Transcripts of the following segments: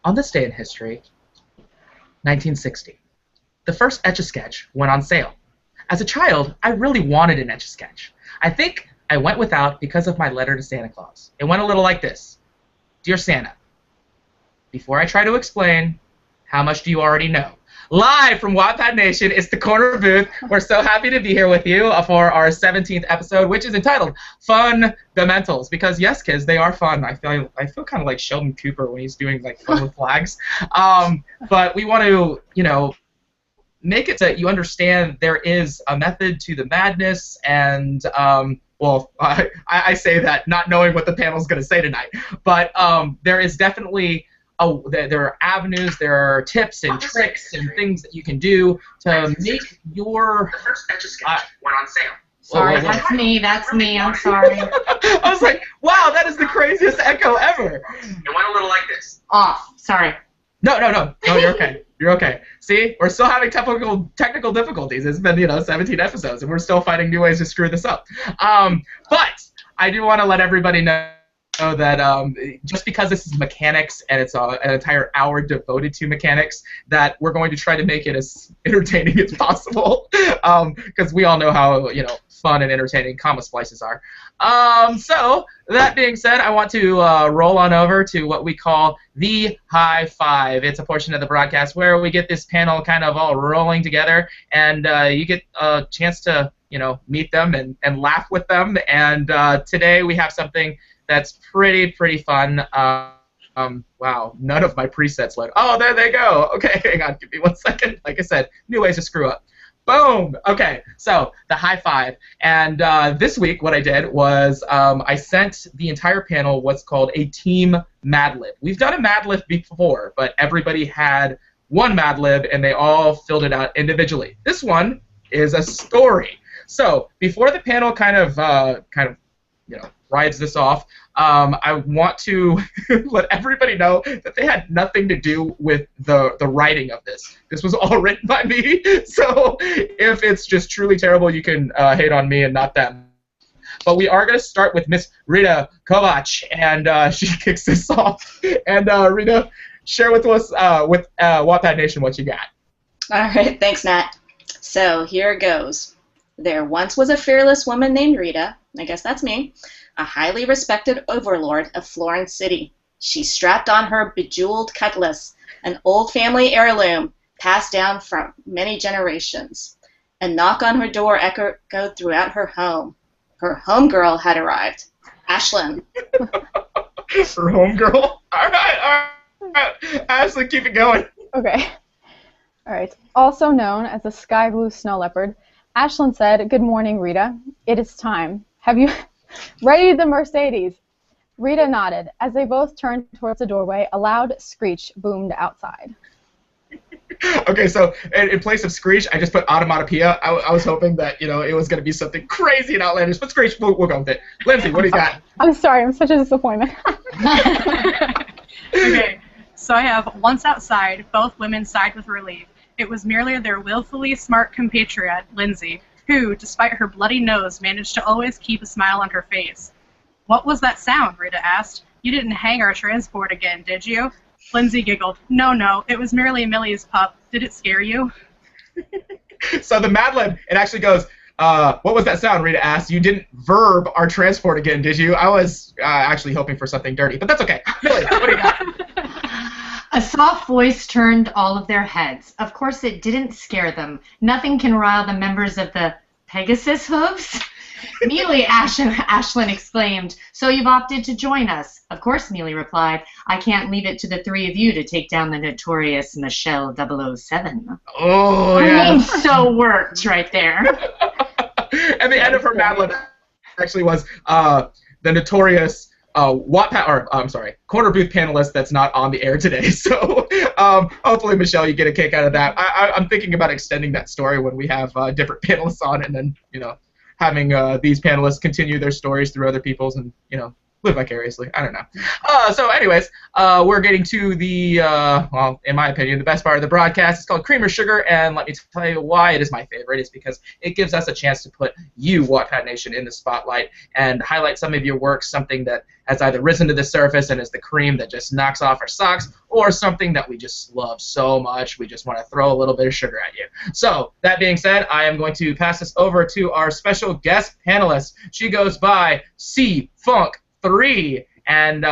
On this day in history, 1960, the first Etch-a-Sketch went on sale. As a child, I really wanted an Etch-a-Sketch. I think I went without because of my letter to Santa Claus. It went a little like this. Dear Santa, before I try to explain, how much do you already know? Live from Wattpad Nation, it's the Corner Booth. We're so happy to be here with you for our 17th episode, which is entitled Fundamentals. Because yes, kids, they are fun. I feel kind of like Sheldon Cooper when he's doing like fun with flags. But we want to, make it so that you understand there is a method to the madness, and well, I say that not knowing what the panel's going to say tonight, but there is definitely there are avenues, there are tips and tricks and things that you can do to make your... The first Etch-a-Sketch went on sale. Sorry, that's me, I'm sorry. I was like, wow, that is the craziest echo ever. It went a little like this. Off, sorry. No, you're okay. You're okay. See, we're still having technical difficulties. It's been, 17 episodes, and we're still finding new ways to screw this up. But I do want to let everybody know that just because this is mechanics and it's an entire hour devoted to mechanics, that we're going to try to make it as entertaining as possible, because we all know how fun and entertaining comma splices are. So that being said, I want to roll on over to what we call the high five. It's a portion of the broadcast where we get this panel kind of all rolling together, and you get a chance to meet them and laugh with them. And today we have something that's pretty fun. Wow, none of my presets load. Oh, there they go. Okay, hang on, give me 1 second. Like I said, new ways to screw up. Boom! Okay, so the high five. And this week what I did was I sent the entire panel what's called a team mad-lib. We've done a mad-lib before, but everybody had one mad-lib and they all filled it out individually. This one is a story. So before the panel kind of rides this off, I want to let everybody know that they had nothing to do with the writing of this. This was all written by me, so if it's just truly terrible, you can hate on me and not them. But we are going to start with Miss Rita Kovac, and she kicks this off. And Rita, share with us, with Wattpad Nation, what you got. All right, thanks, Nat. So here goes. There once was a fearless woman named Rita, I guess that's me, a highly respected overlord of Florence City. She strapped on her bejeweled cutlass, an old family heirloom passed down from many generations. A knock on her door echoed throughout her home. Her homegirl had arrived, Ashlyn. Her homegirl? All right. Ashlyn, keep it going. Okay. All right. Also known as the sky blue snow leopard, Ashlyn said, "Good morning, Rita. It is time. Have you readied the Mercedes?" Rita nodded. As they both turned towards the doorway, a loud screech boomed outside. Okay, so in place of screech, I just put automatopoeia. I was hoping that, it was going to be something crazy and outlandish, but screech, we'll go with it. Lindsay, what do you got? I'm sorry, I'm such a disappointment. Okay, so I have once outside, both women sighed with relief. It was merely their willfully smart compatriot, Lindsay, who, despite her bloody nose, managed to always keep a smile on her face. "What was that sound?" Rita asked. "You didn't hang our transport again, did you?" Lindsay giggled. No, it was merely Millie's pup. Did it scare you?" So the Mad-lib, it actually goes, what was that sound? Rita asked. "You didn't verb our transport again, did you?" I was actually hoping for something dirty, but that's okay. Millie, what do you got? A soft voice turned all of their heads. Of course it didn't scare them. Nothing can rile the members of the Pegasus Hooves. "Mealy," Ashlyn exclaimed, "so you've opted to join us." "Of course," Mealy replied. "I can't leave it to the three of you to take down the notorious Michelle 007. Oh, yeah. I mean, so worked right there. And the end of her Mad-lib actually was the notorious Corner Booth panelist that's not on the air today. So hopefully, Michelle, you get a kick out of that. I'm thinking about extending that story when we have different panelists on, and then having these panelists continue their stories through other people's, and live vicariously. I don't know. So anyways, we're getting to the, well, in my opinion, the best part of the broadcast. It's called Cream or Sugar, and let me tell you why it is my favorite. It's because it gives us a chance to put you, Wattpad Nation, in the spotlight and highlight some of your work, something that has either risen to the surface and is the cream that just knocks off our socks, or something that we just love so much we just want to throw a little bit of sugar at you. So, that being said, I am going to pass this over to our special guest panelist. She goes by C Funk 3, and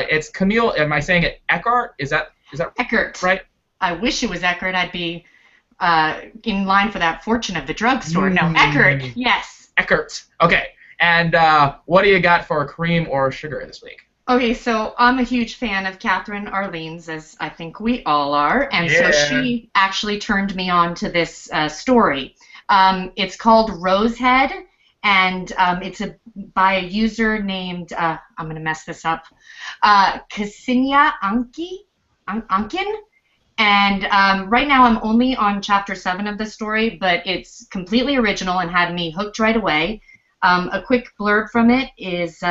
it's Camille. Am I saying it Eckhart? Is that Eckert. Right? I wish it was Eckert. I'd be in line for that fortune of the drugstore. No, Eckert. Yes. Eckert. Okay. And what do you got for cream or sugar this week? Okay, so I'm a huge fan of Catherine Arlene's, as I think we all are, and so she actually turned me on to this story. It's called Rosehead, and it's by a user named, I'm going to mess this up, Ksenia Ankin. And right now I'm only on chapter 7 of the story, but it's completely original and had me hooked right away. A quick blurb from it is,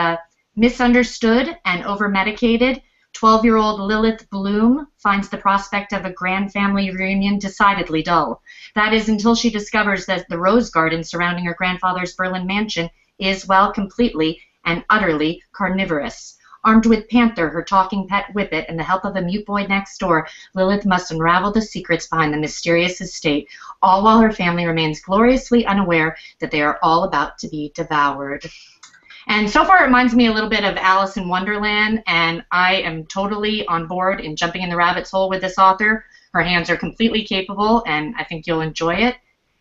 misunderstood and over-medicated, 12-year-old Lilith Bloom finds the prospect of a grand family reunion decidedly dull. That is until she discovers that the rose garden surrounding her grandfather's Berlin mansion is, well, completely and utterly carnivorous. Armed with Panther, her talking pet Whippet, and the help of a mute boy next door, Lilith must unravel the secrets behind the mysterious estate, all while her family remains gloriously unaware that they are all about to be devoured. And so far it reminds me a little bit of Alice in Wonderland, and I am totally on board in jumping in the rabbit's hole with this author. Her hands are completely capable, and I think you'll enjoy it.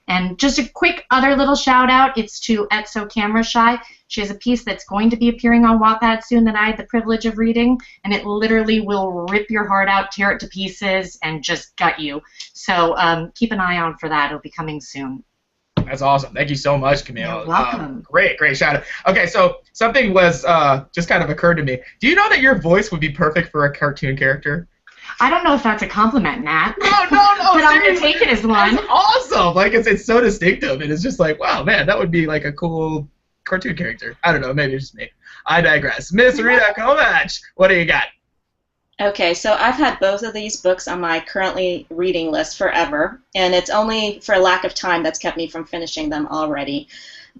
And just a quick other little shout out, it's to Etso Camera Shy. She has a piece that's going to be appearing on Wattpad soon that I had the privilege of reading, and it literally will rip your heart out, tear it to pieces, and just gut you. So keep an eye on for that. It'll be coming soon. That's awesome. Thank you so much, Camille. You're welcome. Great shout out. Okay, so something was just kind of occurred to me. Do you know that your voice would be perfect for a cartoon character? I don't know if that's a compliment, Nat. No. But I'm going to take it as one. That's awesome. Like, it's so distinctive, and it's just like, wow, man, that would be like a cool cartoon character. I don't know. Maybe it's just me. I digress. Miss Rita Kovach, what do you got? Okay, so I've had both of these books on my currently reading list forever, and it's only for lack of time that's kept me from finishing them already.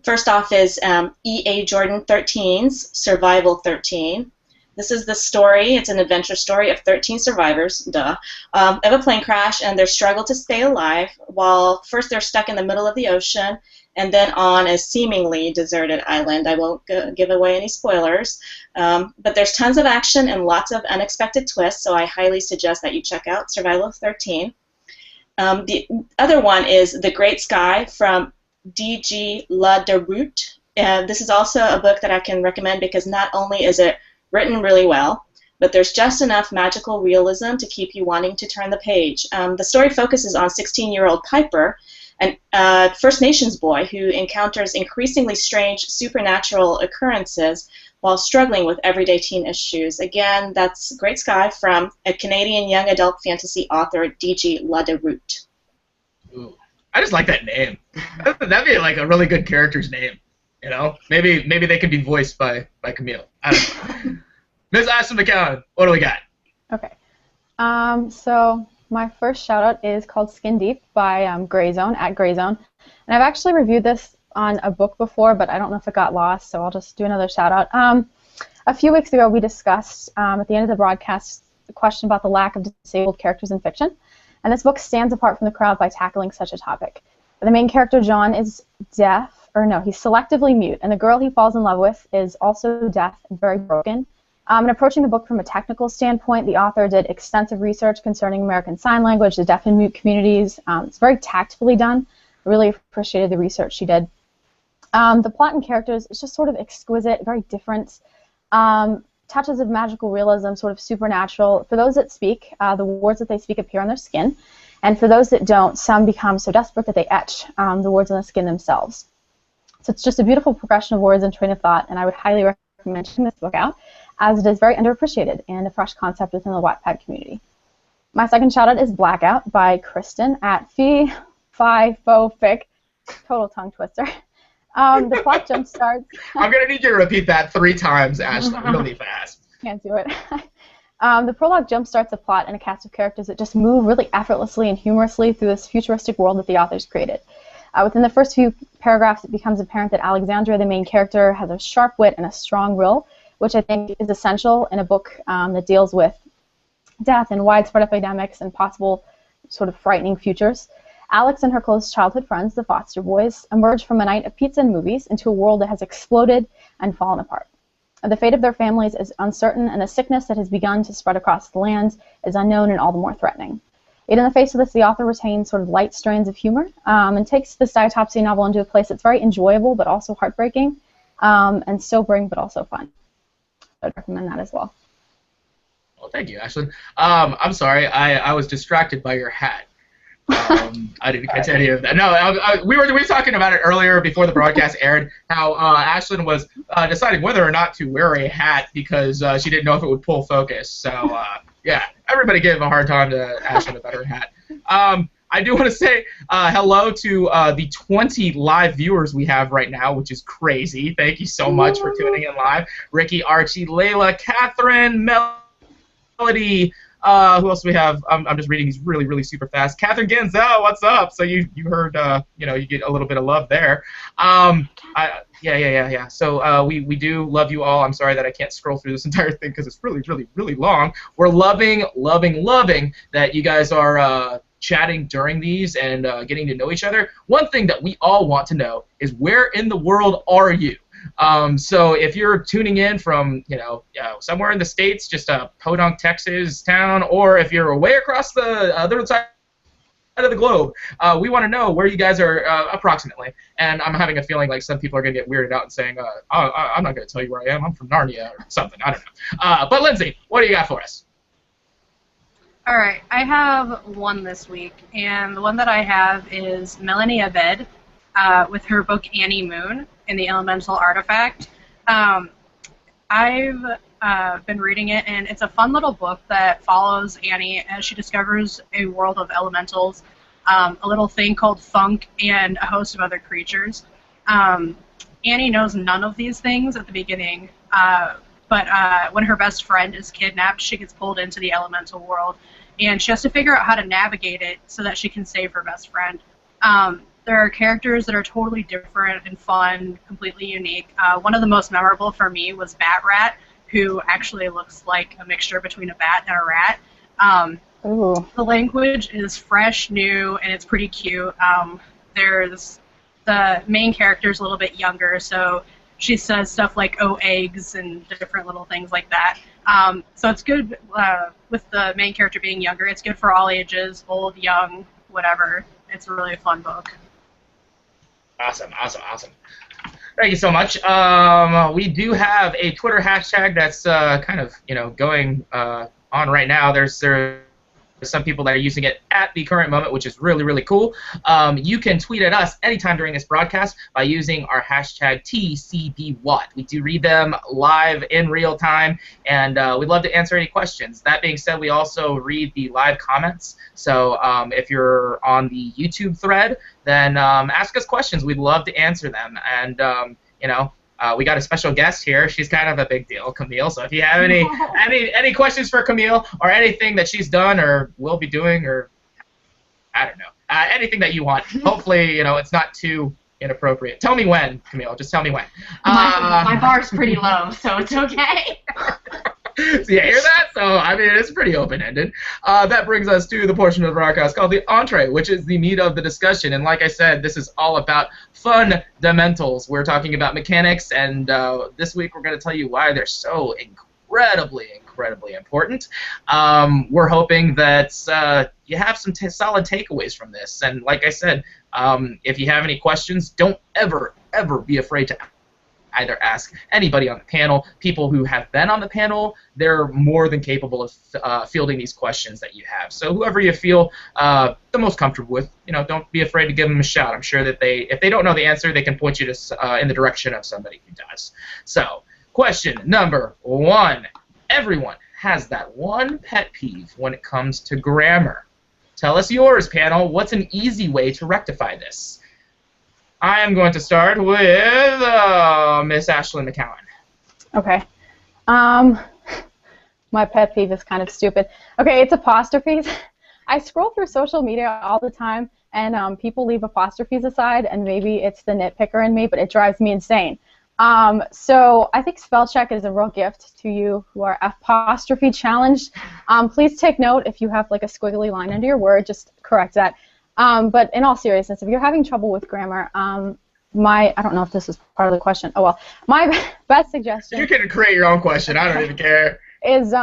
First off is E.A. Jordan 13's Survival 13. This is the story, it's an adventure story of 13 survivors, of a plane crash and their struggle to stay alive while first they're stuck in the middle of the ocean and then on a seemingly deserted island. I won't give away any spoilers, but there's tons of action and lots of unexpected twists, so I highly suggest that you check out Survival 13. The other one is The Great Sky from D.G. Laderoute. This is also a book that I can recommend because not only is it written really well, but there's just enough magical realism to keep you wanting to turn the page. The story focuses on 16-year-old Piper, a First Nations boy who encounters increasingly strange supernatural occurrences while struggling with everyday teen issues. Again, that's Great Sky from a Canadian young adult fantasy author, D.G. Laderoute. Ooh, I just like that name. That'd be like a really good character's name. You know, maybe they can be voiced by Camille. I don't know. Ms. Ashton McCowan, what do we got? Okay. So my first shout out is called Skin Deep by Grayzone at Grayzone, and I've actually reviewed this on a book before, but I don't know if it got lost, so I'll just do another shout out. A few weeks ago, we discussed at the end of the broadcast the question about the lack of disabled characters in fiction, and this book stands apart from the crowd by tackling such a topic. The main character, John, is deaf. Or no, he's selectively mute, and the girl he falls in love with is also deaf and very broken. In approaching the book from a technical standpoint, the author did extensive research concerning American Sign Language, the deaf and mute communities. It's very tactfully done. I really appreciated the research she did. The plot and characters is just sort of exquisite, very different. Touches of magical realism, sort of supernatural. For those that speak, the words that they speak appear on their skin, and for those that don't, some become so desperate that they etch the words on the skin themselves. So it's just a beautiful progression of words and train of thought, and I would highly recommend checking this book out, as it is very underappreciated and a fresh concept within the Wattpad community. My second shout-out is Blackout by Kristen at Fee Fi Fo Fic, total tongue twister. The plot jump starts. I'm going to need you to repeat that 3 times, Ashley, really fast. Can't do it. The prologue jumpstarts a plot and a cast of characters that just move really effortlessly and humorously through this futuristic world that the authors created. Within the first few paragraphs, it becomes apparent that Alexandra, the main character, has a sharp wit and a strong will, which I think is essential in a book that deals with death and widespread epidemics and possible sort of frightening futures. Alex and her close childhood friends, the Foster boys, emerge from a night of pizza and movies into a world that has exploded and fallen apart. The fate of their families is uncertain, and the sickness that has begun to spread across the land is unknown and all the more threatening. Yet in the face of this, the author retains sort of light strains of humor and takes this diautopsy novel into a place that's very enjoyable but also heartbreaking, and sobering but also fun. I'd recommend that as well. Well, thank you, Ashlyn. I'm sorry, I was distracted by your hat. I didn't catch any of that. No, we were talking about it earlier before the broadcast aired, how Ashlyn was deciding whether or not to wear a hat because she didn't know if it would pull focus. So, yeah, everybody gave a hard time to Ashlyn about her hat. I do want to say hello to the 20 live viewers we have right now, which is crazy. Thank you so much for tuning in live. Ricky, Archie, Layla, Catherine, Melody. Who else do we have? I'm just reading these really, really super fast. Catherine Genzel, what's up? So you heard, you get a little bit of love there. Yeah. So we do love you all. I'm sorry that I can't scroll through this entire thing because it's really, really, really long. We're loving that you guys are chatting during these and getting to know each other. One thing that we all want to know is where in the world are you? So if you're tuning in from, somewhere in the States, just a Podunk, Texas town, or if you're way across the other side of the globe, we want to know where you guys are approximately. And I'm having a feeling like some people are going to get weirded out and saying, I'm not going to tell you where I am. I'm from Narnia or something. I don't know. But Lindsay, what do you got for us? All right, I have one this week, and the one that I have is Melanie Abed with her book Annie Moon in the Elemental Artifact. I've been reading it, and it's a fun little book that follows Annie as she discovers a world of elementals, a little thing called funk, and a host of other creatures. Annie knows none of these things at the beginning, but when her best friend is kidnapped, she gets pulled into the elemental world, and she has to figure out how to navigate it so that she can save her best friend. There are characters that are totally different and fun, completely unique. One of the most memorable for me was Bat Rat, who actually looks like a mixture between a bat and a rat. The language is fresh, new, and it's pretty cute. There's the main character's a little bit younger, so she says stuff like "oh eggs" and different little things like that. So it's good with the main character being younger. It's good for all ages, old, young, whatever. It's a really fun book. Awesome. Thank you so much. We do have a Twitter hashtag that's kind of going on right now. There's some people that are using it at the current moment, which is really, really cool. You can tweet at us anytime during this broadcast by using our hashtag TCBWatt. We do read them live in real time, and we'd love to answer any questions. That being said, we also read the live comments. So if you're on the YouTube thread, then ask us questions. We'd love to answer them. And, we got a special guest here. She's kind of a big deal, Camille. So if you have any questions for Camille or anything that she's done or will be doing or I don't know, anything that you want, hopefully it's not too inappropriate. Tell me when, Camille. Just tell me when. My bar's pretty low, so it's okay. So you hear that? So, it's pretty open-ended. That brings us to the portion of the broadcast called the entree, which is the meat of the discussion. And like I said, this is all about fundamentals. We're talking about mechanics, and this week we're going to tell you why they're so incredibly important. We're hoping that you have some solid takeaways from this. And like I said, if you have any questions, don't ever be afraid to either ask anybody on the panel. People who have been on the panel, they're more than capable of fielding these questions that you have. So whoever you feel the most comfortable with, don't be afraid to give them a shout. I'm sure that if they don't know the answer, they can point you to in the direction of somebody who does. So question number 1. Everyone has that one pet peeve when it comes to grammar. Tell us yours, panel. What's an easy way to rectify this? I am going to start with Miss Ashlyn McCowan. Okay. My pet peeve is kind of stupid. Okay, it's apostrophes. I scroll through social media all the time, and people leave apostrophes aside, and maybe it's the nitpicker in me, but it drives me insane. So I think spell check is a real gift to you who are apostrophe challenged. Please take note if you have like a squiggly line under your word, just correct that. But in all seriousness, if you're having trouble with grammar, I don't know if this is part of the question. Oh well, my best suggestion. You can create your own question. I don't even care. Is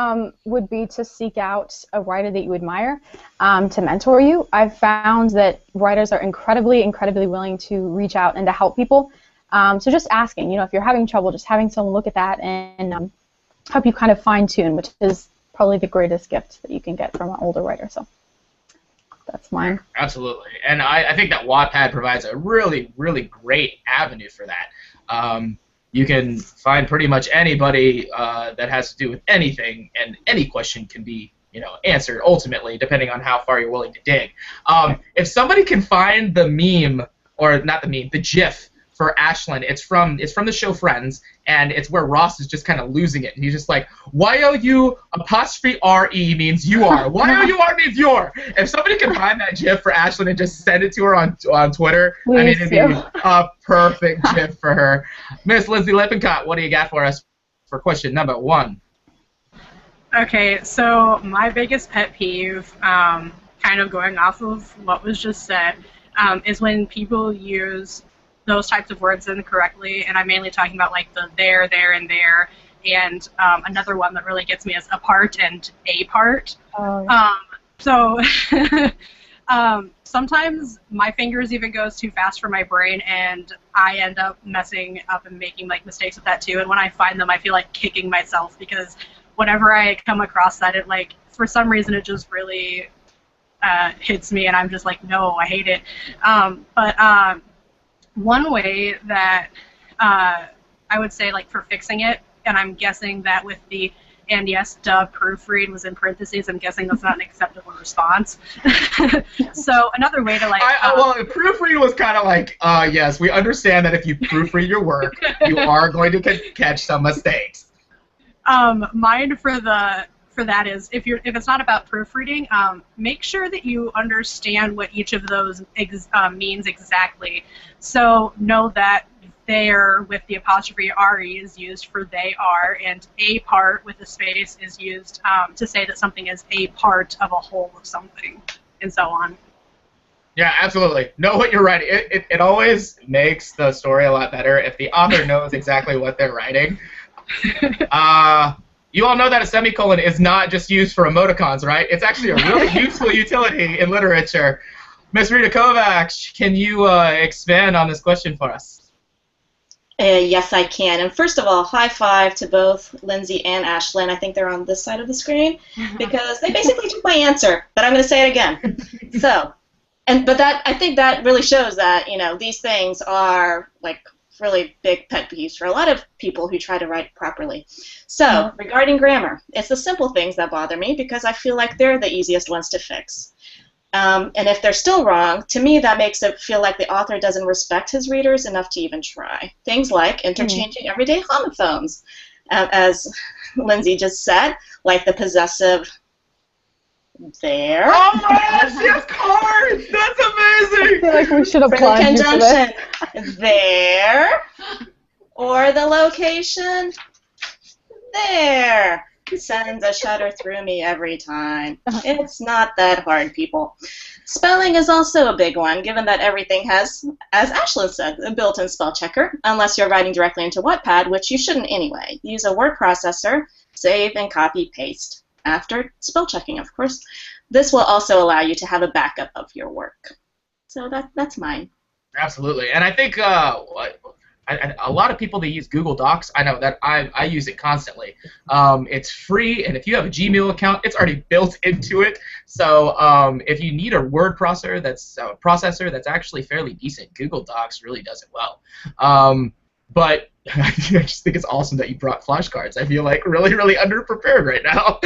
would be to seek out a writer that you admire to mentor you. I've found that writers are incredibly willing to reach out and to help people. So just asking, if you're having trouble, just having someone look at that and help you kind of fine-tune, which is probably the greatest gift that you can get from an older writer. So that's mine. Absolutely. And I think that Wattpad provides a really, really great avenue for that. You can find pretty much anybody that has to do with anything, and any question can be answered ultimately, depending on how far you're willing to dig. If somebody can find the meme, or not the meme, the GIF for Ashlyn, it's from the show Friends, and it's where Ross is just kind of losing it. And he's just like, Y-O-U apostrophe R-E means you are. Y-O-U-R means you're. If somebody can find that GIF for Ashlyn and just send it to her on Twitter, Please I mean, it'd be a perfect GIF for her. Miss Lindsay Lippincott, what do you got for us for question number 1? Okay, so my biggest pet peeve, kind of going off of what was just said, is when people use those types of words incorrectly, and I'm mainly talking about like the there, and there, and another one that really gets me is apart and a part. Oh. So sometimes my fingers even goes too fast for my brain, and I end up messing up and making like mistakes with that too. And when I find them, I feel like kicking myself, because whenever I come across that, it like for some reason it just really hits me, and I'm just like, no, I hate it. But one way that I would say, like, for fixing it, and I'm guessing that with the "and yes, duh" proofread was in parentheses, I'm guessing that's not an acceptable response. So another way to, like... well, proofread was kind of like, yes, we understand that if you proofread your work, you are going to catch some mistakes. Mine for that is, if it's not about proofreading, make sure that you understand what each of those means exactly. So know that there with the apostrophe RE is used for they are, and a part with a space is used to say that something is a part of a whole of something, and so on. Yeah, absolutely. Know what you're writing. It always makes the story a lot better if the author knows exactly what they're writing. You all know that a semicolon is not just used for emoticons, right? It's actually a really useful utility in literature. Ms. Rita Kovacs, can you expand on this question for us? Yes, I can. And first of all, high five to both Lindsay and Ashlyn. I think they're on this side of the screen because they basically took my answer, but I'm going to say it again. But I think that really shows that these things are like really big pet peeves for a lot of people who try to write properly. So regarding grammar, it's the simple things that bother me because I feel like they're the easiest ones to fix. And if they're still wrong, to me that makes it feel like the author doesn't respect his readers enough to even try. Things like interchanging everyday homophones, as Lindsay just said, like the possessive there. Oh my gosh, she has cards! That's amazing! I feel like we should apply you for this. There, or the location there. Sends a shudder through me every time. It's not that hard, people. Spelling is also a big one, given that everything has, as Ashlyn said, a built-in spell checker, unless you're writing directly into Wattpad, which you shouldn't anyway. Use a word processor, save and copy, paste. After spell checking, of course. This will also allow you to have a backup of your work. So that's mine. Absolutely. And I think a lot of people that use Google Docs, I know that I use it constantly. It's free, and if you have a Gmail account, it's already built into it. So if you need a word processor that's actually fairly decent, Google Docs really does it well. But I just think it's awesome that you brought flashcards. I feel like really, really underprepared right now.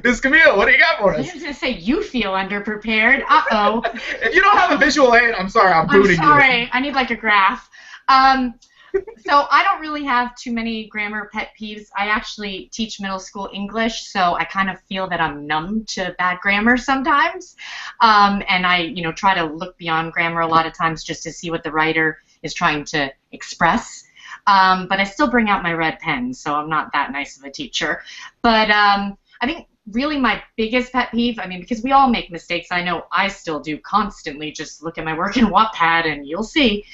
Ms. Camille, what do you got for us? I was just going to say, you feel underprepared. Uh-oh. If you don't have a visual aid, I'm sorry, I'm booting you. I'm sorry. I need like a graph. So I don't really have too many grammar pet peeves. I actually teach middle school English, so I kind of feel that I'm numb to bad grammar sometimes. And I, try to look beyond grammar a lot of times just to see what the writer is trying to express. But I still bring out my red pen, so I'm not that nice of a teacher. But I think really my biggest pet peeve, because we all make mistakes. I know I still do constantly. Just look at my work in Wattpad and you'll see.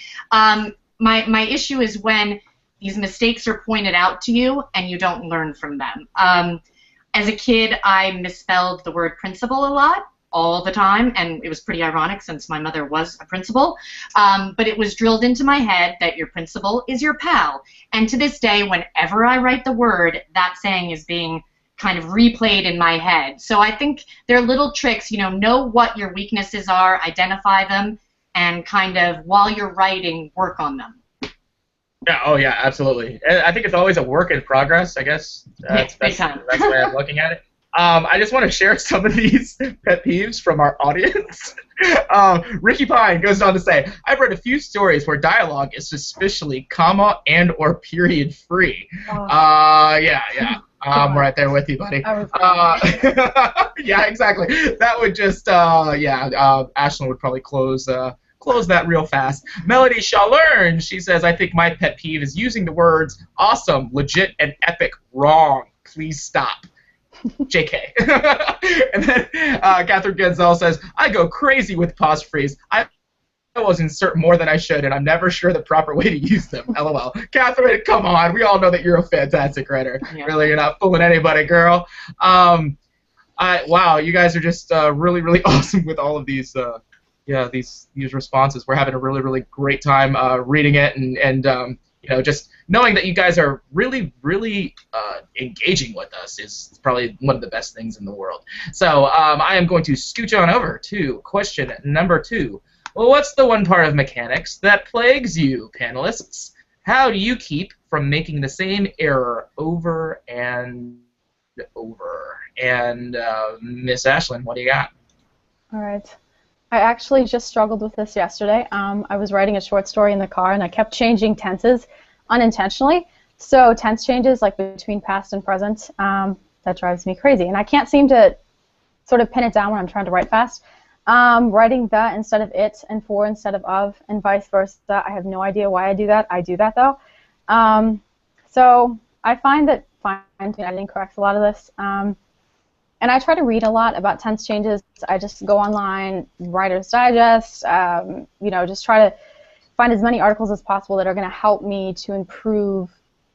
My issue is when these mistakes are pointed out to you and you don't learn from them. As a kid, I misspelled the word principal a lot, all the time, and it was pretty ironic since my mother was a principal. But it was drilled into my head that your principal is your pal. And to this day, whenever I write the word, that saying is being kind of replayed in my head. So I think they're little tricks, know what your weaknesses are, identify them, and kind of, while you're writing, work on them. Yeah, oh yeah, absolutely. I think it's always a work in progress, I guess. That's the way I'm looking at it. I just want to share some of these pet peeves from our audience. Ricky Pine goes on to say, I've read a few stories where dialogue is suspiciously comma and or period free. Yeah. I'm right there with you, buddy. Yeah, exactly. That would just, Ashlyn would probably close that real fast. Melody Shalern, she says, I think my pet peeve is using the words awesome, legit, and epic wrong. Please stop. JK. And then Catherine Genzel says, I go crazy with apostrophe freeze. I always insert more than I should, and I'm never sure the proper way to use them. LOL. Catherine, come on. We all know that you're a fantastic writer. Yeah. Really, you're not fooling anybody, girl. Wow, you guys are just really, really awesome with all of these these responses. We're having a really, really great time reading it, and just knowing that you guys are really, really engaging with us is probably one of the best things in the world. So I am going to scooch on over to question number 2. Well, what's the one part of mechanics that plagues you, panelists? How do you keep from making the same error over and over? And Miss Ashlyn, what do you got? All right. I actually just struggled with this yesterday. I was writing a short story in the car, and I kept changing tenses unintentionally. So tense changes, like between past and present, that drives me crazy. And I can't seem to sort of pin it down when I'm trying to write fast. Writing the instead of it and for instead of and vice versa. I have no idea why I do that. I do that, though. So I find that fine-tuning editing corrects a lot of this. And I try to read a lot about tense changes. I just go online, Writer's Digest, just try to find as many articles as possible that are going to help me to improve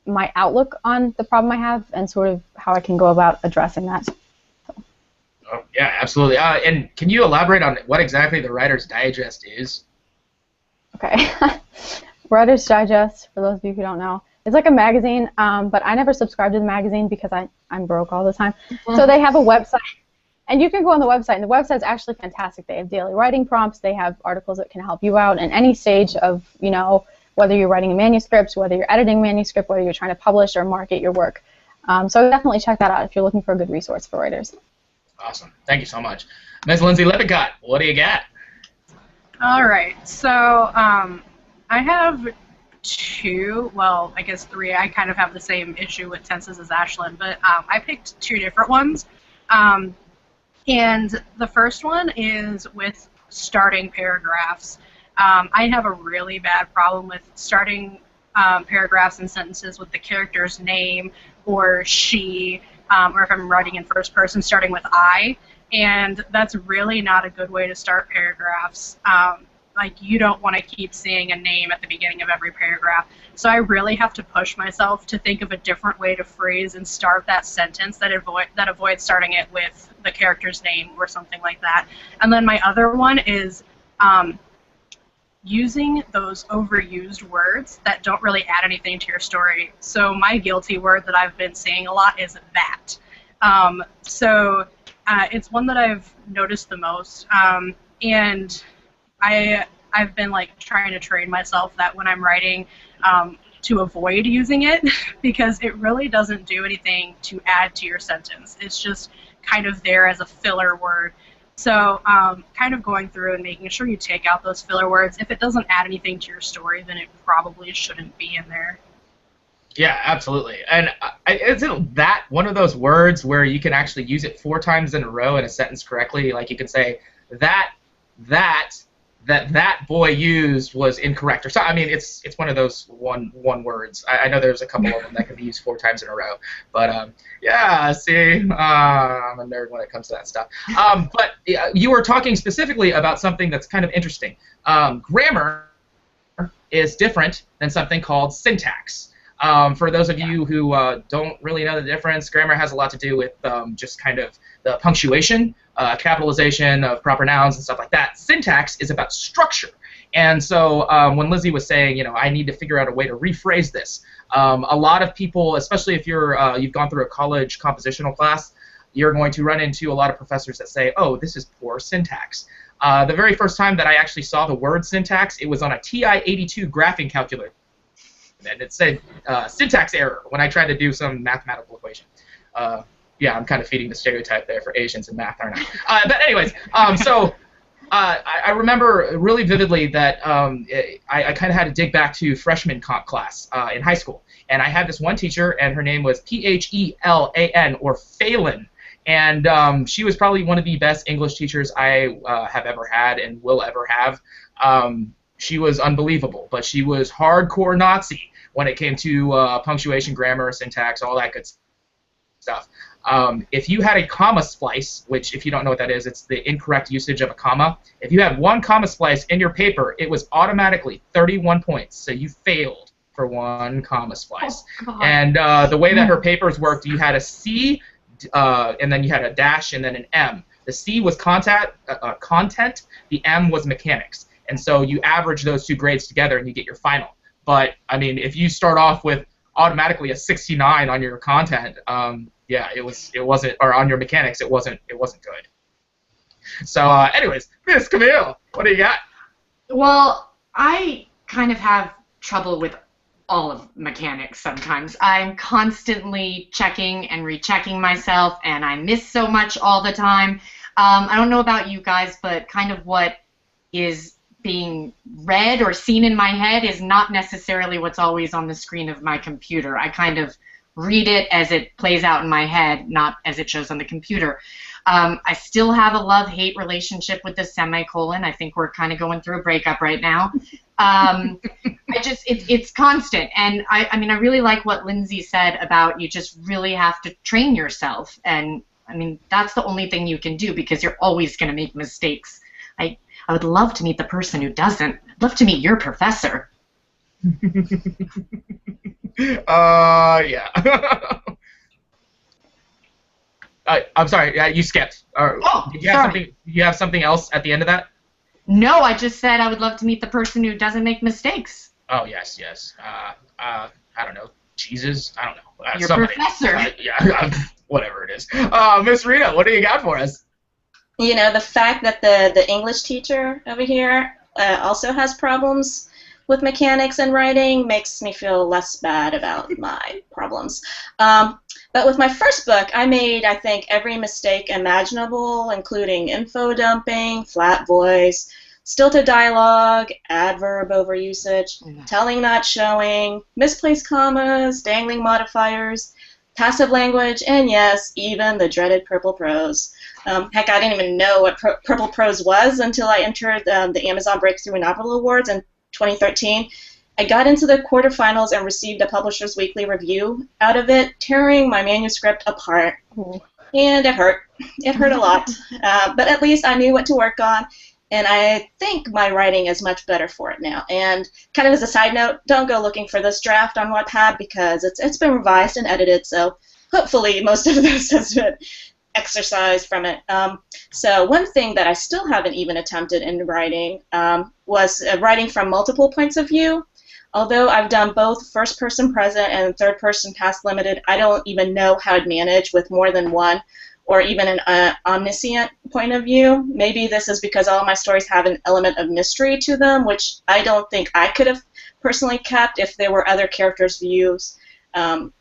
my outlook on the problem I have and sort of how I can go about addressing that. Oh, yeah, absolutely. And can you elaborate on what exactly the Writer's Digest is? Okay. Writer's Digest, for those of you who don't know, it's like a magazine, but I never subscribe to the magazine because I'm broke all the time. Mm-hmm. So they have a website, and you can go on the website, and the website's actually fantastic. They have daily writing prompts. They have articles that can help you out in any stage of, whether you're writing a manuscript, whether you're editing a manuscript, whether you're trying to publish or market your work. So definitely check that out if you're looking for a good resource for writers. Awesome. Thank you so much. Ms. Lindsay Lippincott, what do you got? All right. So I have 2, well, I guess 3. I kind of have the same issue with tenses as Ashlyn, but I picked 2 different ones. And the first one is with starting paragraphs. I have a really bad problem with starting paragraphs and sentences with the character's name or she, or if I'm writing in first person, starting with I. And that's really not a good way to start paragraphs. Like, you don't want to keep seeing a name at the beginning of every paragraph. So I really have to push myself to think of a different way to phrase and start that sentence that avoids starting it with the character's name or something like that. And then my other one is using those overused words that don't really add anything to your story. So my guilty word that I've been saying a lot is that. It's one that I've noticed the most. And I've been trying to train myself that when I'm writing to avoid using it because it really doesn't do anything to add to your sentence. It's just kind of there as a filler word. So kind of going through and making sure you take out those filler words. If it doesn't add anything to your story, then it probably shouldn't be in there. Yeah, absolutely. And isn't that one of those words where you can actually use it 4 times in a row in a sentence correctly? Like you can say that boy used was incorrect, or so. I mean, it's one of those one words. I know there's a couple of them that can be used 4 times in a row, but yeah. See, I'm a nerd when it comes to that stuff. But you were talking specifically about something that's kind of interesting. Grammar is different than something called syntax. For those of you who don't really know the difference, grammar has a lot to do with just kind of the punctuation, capitalization of proper nouns and stuff like that. Syntax is about structure. And so when Lizzie was saying, you know, I need to figure out a way to rephrase this, a lot of people, especially if you've gone through a college compositional class, you're going to run into a lot of professors that say, oh, this is poor syntax. The very first time that I actually saw the word syntax, it was on a TI-82 graphing calculator. And it said syntax error when I tried to do some mathematical equation. Yeah, I'm kind of feeding the stereotype there for Asians in math, aren't I? But anyways, I remember really vividly that I kind of had to dig back to freshman comp class in high school. And I had this one teacher, and her name was Phelan, or Phelan. And she was probably one of the best English teachers I have ever had and will ever have. She was unbelievable, but she was hardcore Nazi when it came to punctuation, grammar, syntax, all that good stuff. If you had a comma splice, which if you don't know what that is, it's the incorrect usage of a comma. If you had 1 comma splice in your paper, it was automatically 31 points, so you failed for 1 comma splice. Oh, and the way that her papers worked, you had a C, and then you had a dash, and then an M. The C was content, the M was mechanics. And so you average those 2 grades together and you get your final. But, I mean, if you start off with automatically a 69 on your content, yeah, it wasn't, or on your mechanics, it wasn't good. So, anyways, Miss Camille, what do you got? Well, I kind of have trouble with all of mechanics sometimes. I'm constantly checking and rechecking myself, and I miss so much all the time. I don't know about you guys, but kind of what is being read or seen in my head is not necessarily what's always on the screen of my computer. I kind of read it as it plays out in my head, not as it shows on the computer. I still have a love-hate relationship with the semicolon. I think we're kind of going through a breakup right now. It's constant. And I mean, I really like what Lindsay said about you just really have to train yourself. And I mean, that's the only thing you can do because you're always going to make mistakes. I would love to meet the person who doesn't. I'd love to meet your professor. Yeah. I'm sorry. You skipped. Did you have something else at the end of that? No, I just said I would love to meet the person who doesn't make mistakes. Oh yes. I don't know. Jesus. I don't know. Your professor. Yeah. Whatever it is. Miss Rita, what do you got for us? You know, the fact that the English teacher over here also has problems with mechanics and writing makes me feel less bad about my problems. But with my first book, I made, I think, every mistake imaginable, including info dumping, flat voice, stilted dialogue, adverb overusage, telling not showing, misplaced commas, dangling modifiers, passive language, and yes, even the dreaded purple prose. Heck, I didn't even know what purple prose was until I entered the Amazon Breakthrough Novel Awards in 2013. I got into the quarterfinals and received a Publisher's Weekly review out of it, tearing my manuscript apart. And it hurt. It hurt a lot. But at least I knew what to work on, and I think my writing is much better for it now. And kind of as a side note, don't go looking for this draft on Wattpad because it's been revised and edited, so hopefully most of this has been exercised from it. So one thing that I still haven't even attempted in writing was writing from multiple points of view. Although I've done both first-person present and third-person past limited, I don't even know how I'd manage with more than one or even an omniscient point of view. Maybe this is because all of my stories have an element of mystery to them, which I don't think I could have personally kept if there were other characters' views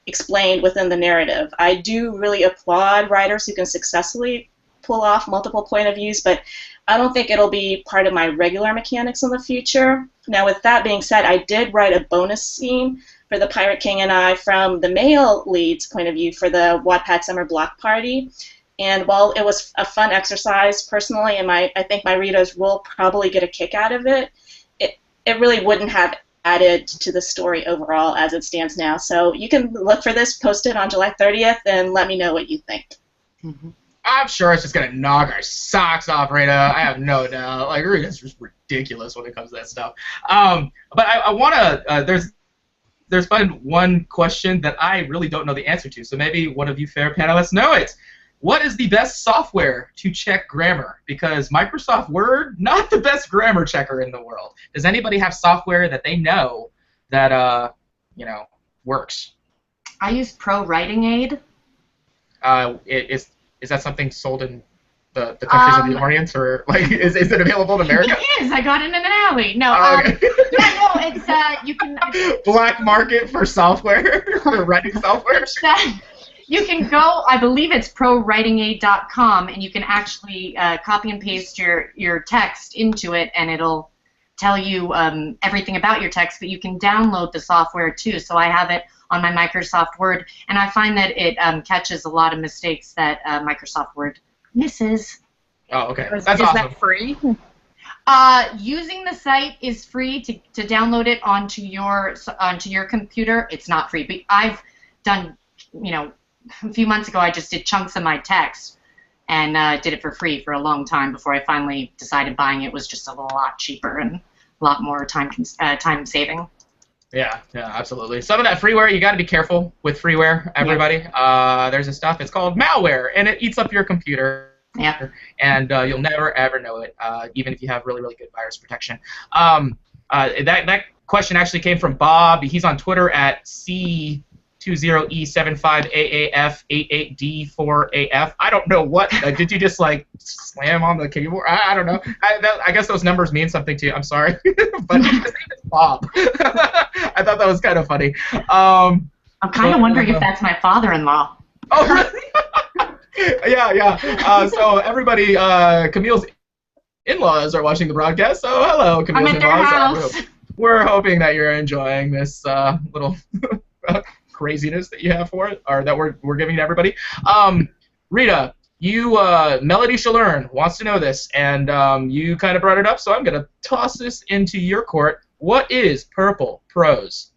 explained within the narrative. I do really applaud writers who can successfully pull off multiple point of views, but I don't think it'll be part of my regular mechanics in the future. Now, with that being said, I did write a bonus scene for the Pirate King and I from the male lead's point of view for the Wattpad Summer Block Party. And while it was a fun exercise personally, and I think my readers will probably get a kick out of it, it really wouldn't have added to the story overall as it stands now. So you can look for this posted on July 30th and let me know what you think. Mm-hmm. I'm sure it's just going to knock our socks off, Rita. I have no doubt. Like, Rita's just ridiculous when it comes to that stuff. But I want to, there's been one question that I really don't know the answer to, so maybe one of you fair panelists know it. What is the best software to check grammar? Because Microsoft Word, not the best grammar checker in the world. Does anybody have software that they know that, works? I use Pro Writing Aid. Is that something sold in the countries of the Orient, or like is it available in America? It is. I got it in an alley. No, okay. yeah, no, it's you can black market for software for writing software. You can go. I believe it's prowritingaid.com, and you can actually copy and paste your text into it, and it'll tell you everything about your text. But you can download the software too. So I have it on my Microsoft Word, and I find that it catches a lot of mistakes that Microsoft Word misses. Oh, okay. That's awesome. Is that free? Using the site is free to download it onto your computer. It's not free, but I've done, a few months ago I just did chunks of my text and did it for free for a long time before I finally decided buying it was just a lot cheaper and a lot more time saving. Yeah, absolutely. Some of that freeware, you got to be careful with freeware, everybody. Yeah. There's a stuff, it's called malware, and it eats up your computer. Yeah. And you'll never, ever know it, even if you have really, really good virus protection. That question actually came from Bob. He's on Twitter at C20E75AAF88D4AF. I don't know what. Did you just, slam on the keyboard? I don't know. I guess those numbers mean something to you. I'm sorry. But his name is Bob. I thought that was kind of funny. I'm kind of wondering if that's my father-in-law. Oh, really? Yeah. So everybody, Camille's in-laws are watching the broadcast. So hello, Camille's in-laws. I'm at their house. We're hoping that you're enjoying this little craziness that you have for it, or that we're giving to everybody. Rita, you Melody Shalearn wants to know this, and you kind of brought it up, so I'm gonna toss this into your court. What is purple prose?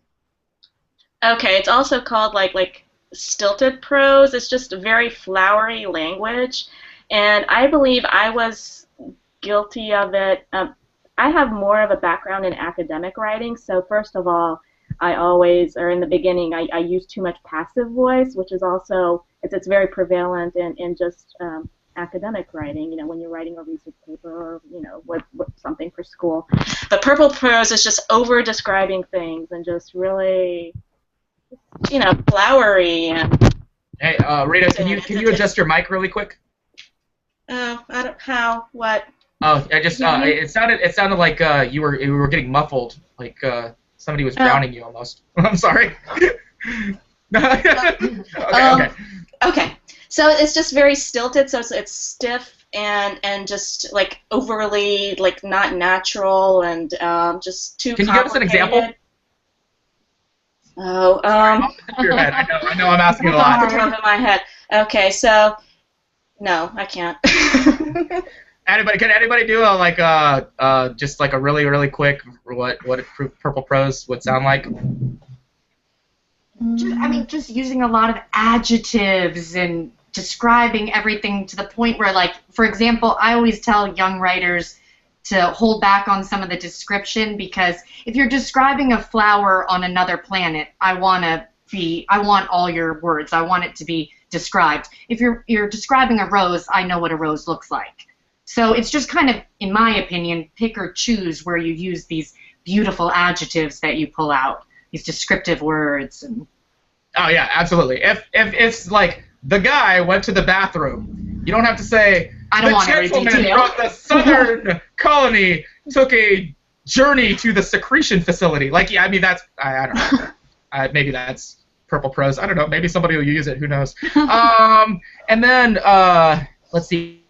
Okay, it's also called like stilted prose. It's just a very flowery language, and I believe I was guilty of it. I have more of a background in academic writing, so first of all, I always, or in the beginning, I use too much passive voice, which is also, it's very prevalent in just academic writing, when you're writing a research paper or, what something for school. But purple prose is just over-describing things and just really, flowery. And hey, Rita, can you adjust your mic really quick? How? What? Oh, I just, it sounded like you were getting muffled, like somebody was drowning you almost. I'm sorry. Okay. So it's just very stilted. So it's stiff and just overly not natural and just too. Can you give us an example? Oh, your head. I know. I'm asking a lot. Off the top of my head. Okay, so no, I can't. Can anybody do just a really, really quick what purple prose would sound like? Just using a lot of adjectives and describing everything to the point where, for example, I always tell young writers to hold back on some of the description, because if you're describing a flower on another planet, I want all your words. I want it to be described. If you're describing a rose, I know what a rose looks like. So it's just kind of, in my opinion, pick or choose where you use these beautiful adjectives that you pull out, these descriptive words. Oh yeah, absolutely. If it's like the guy went to the bathroom, you don't have to say the gentleman from the southern colony took a journey to the secretion facility. That's I don't know. Maybe that's purple prose. I don't know. Maybe somebody will use it. Who knows? And then let's see.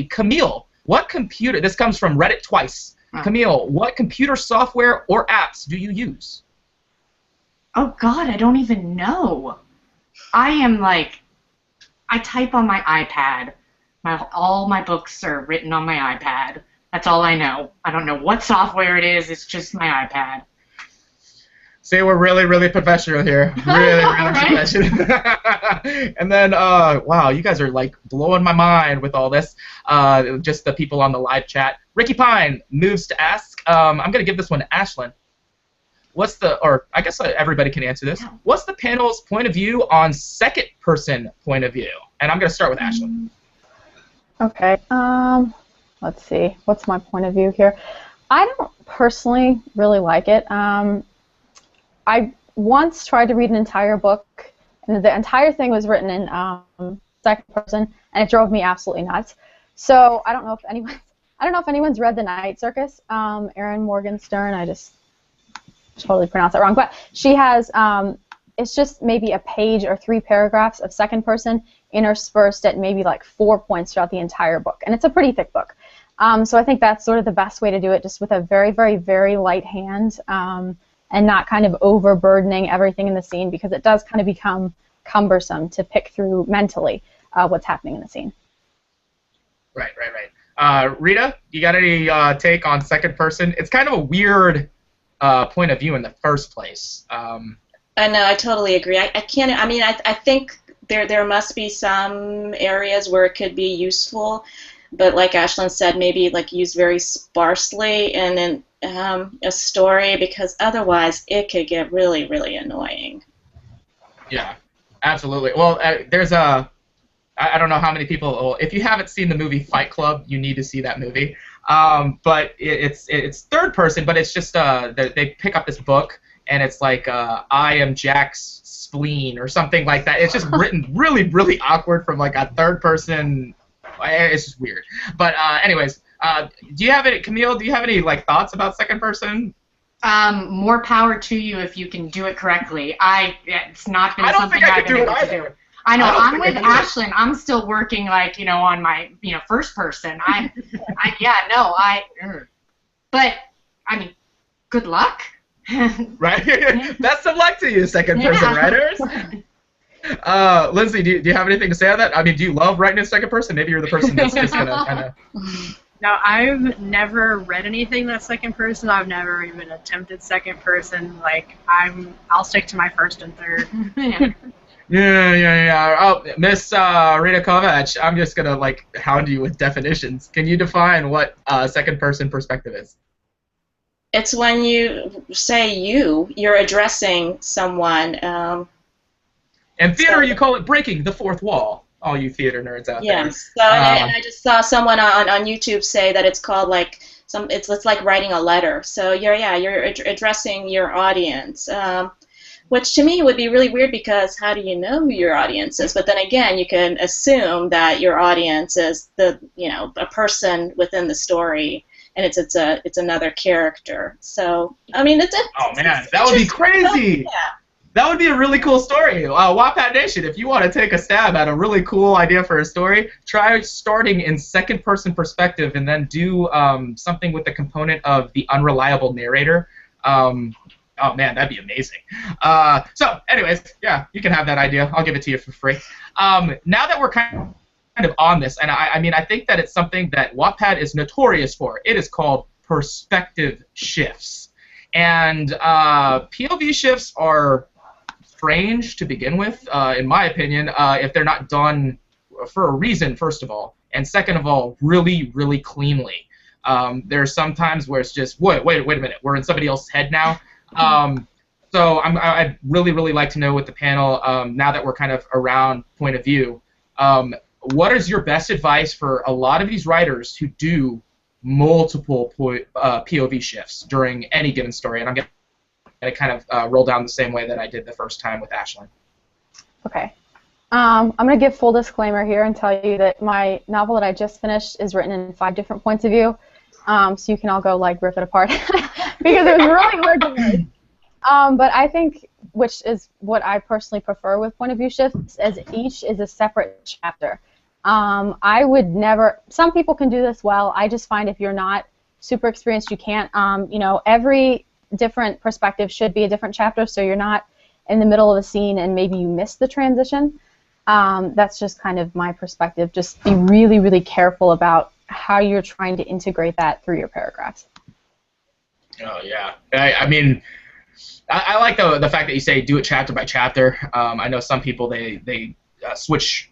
Camille, what computer? This comes from Reddit twice. Camille, what computer software or apps do you use? Oh God, I don't even know. I am like, I type on my iPad. All my books are written on my iPad. That's all I know. I don't know what software it is. It's just my iPad. See, we're really, really professional here. Really, really professional. And then, wow, you guys are like blowing my mind with all this. Just the people on the live chat. Ricky Pine moves to ask. I'm gonna give this one to Ashlyn. What's the, or I guess everybody can answer this. What's the panel's point of view on second-person point of view? And I'm gonna start with Ashlyn. Okay. Let's see. What's my point of view here? I don't personally really like it. I once tried to read an entire book, and the entire thing was written in second person, and it drove me absolutely nuts. So I don't know if anyone's read The Night Circus. Erin Morgenstern. I just totally pronounced that wrong, but she has. It's just maybe a page or 3 paragraphs of second person interspersed at maybe like 4 points throughout the entire book, and it's a pretty thick book. So I think that's sort of the best way to do it, just with a very, very, very light hand. And not kind of overburdening everything in the scene, because it does kind of become cumbersome to pick through mentally what's happening in the scene. Right. Rita, you got any take on second person? It's kind of a weird point of view in the first place. I know, I totally agree. I can't. I mean, I think there must be some areas where it could be useful, but like Ashlyn said, maybe like used very sparsely in a story, because otherwise it could get really, really annoying. Yeah, absolutely. Well, there's a, I don't know how many people, well, if you haven't seen the movie Fight Club, you need to see that movie. But it's third person, but it's just they pick up this book, and it's like I am Jack's spleen or something like that. It's just written really, really awkward from like a third person. It's just weird. But anyways, do you have any, Camille? Do you have any like thoughts about second person? More power to you if you can do it correctly. It's not been something I've been able to do. I know. I'm with Ashlyn. I'm still working like on my first person. But I mean, good luck. Right. Best of luck to you, second person writers. Lindsay, do you have anything to say on that? I mean, do you love writing in second person? Maybe you're the person that's just gonna kind of. No, I've never read anything that's second person. I've never even attempted second person. Like I'll stick to my first and third. Yeah. Oh, Miss Rita Kovac, I'm just gonna like hound you with definitions. Can you define what second person perspective is? It's when you say you're addressing someone. In theater, you call it breaking the fourth wall. All you theater nerds out there. Yes. So, and I just saw someone on YouTube say that it's called like it's like writing a letter. So you're addressing your audience, which to me would be really weird, because how do you know who your audience is? But then again, you can assume that your audience is a person within the story, and it's another character. So I mean, that would be crazy. Yeah. That would be a really cool story. Wattpad Nation, if you want to take a stab at a really cool idea for a story, try starting in second-person perspective and then do something with the component of the unreliable narrator. Oh, man, that'd be amazing. So, anyways, yeah, you can have that idea. I'll give it to you for free. Now that we're kind of on this, and I mean, I think that it's something that Wattpad is notorious for. It is called perspective shifts. And POV shifts are strange to begin with, in my opinion, if they're not done for a reason, first of all, and second of all, really, really cleanly. There are some times where it's just, wait a minute, we're in somebody else's head now. So I'd really, really like to know with the panel, now that we're kind of around point of view, what is your best advice for a lot of these writers who do multiple POV shifts during any given story? And I'm going to kind of roll down the same way that I did the first time with Ashlyn. Okay. I'm going to give full disclaimer here and tell you that my novel that I just finished is written in 5 different points of view, so you can all go like rip it apart because it was really hard to read. But I think, which is what I personally prefer with point of view shifts, as each is a separate chapter. I would never. Some people can do this well. I just find if you're not super experienced, you can't. You know, every different perspective should be a different chapter, so you're not in the middle of a scene and maybe you miss the transition. That's just kind of my perspective. Just be really, really careful about how you're trying to integrate that through your paragraphs. Oh yeah, I mean, I like the fact that you say do it chapter by chapter. I know some people they switch